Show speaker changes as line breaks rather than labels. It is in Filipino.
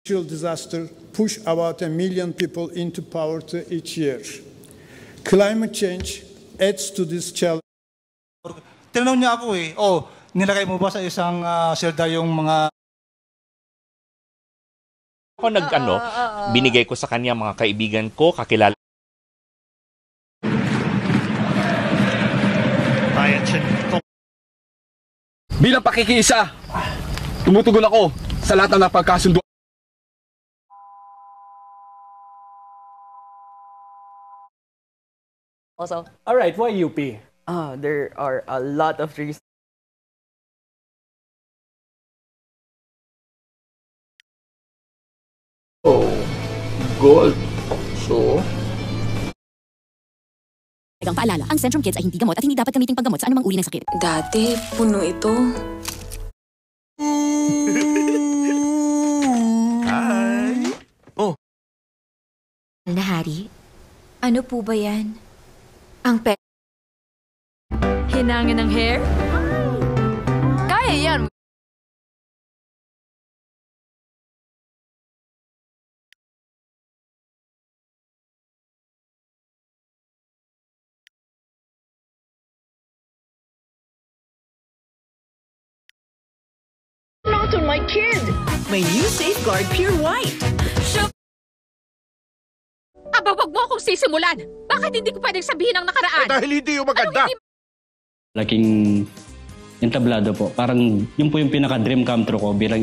natural disaster push about 1 million people into poverty each year. Climate change adds to this challenge.
Tinanong niya ako nilagay mo ba sa isang selda yung mga...
Ako binigay ko sa kanya mga kaibigan ko, kakilala.
Bilang pakikiisa, tumutugon ako sa lahat ng napagkasundo.
Also,
all right, why UP?
there are a lot of reasons.
Gold. So,
Ang paalala, ang Centrum Kids ay hindi gamot at hindi dapat gamiting panggamot sa anumang uri ng sakit.
Dati, puno ito.
hi. Oh.
Nahari, ano po ba yan? Ang hinangin ng hair? Kaya yan!
Not on my kid!
May new Safeguard Pure White.
Aba, wag mo akong sisimulan! Bakit hindi ko pwedeng sabihin ang nakaraan?
Dahil hindi yung maganda.
Laking entablado po. Parang yun po yung pinaka-dream come true ko bilang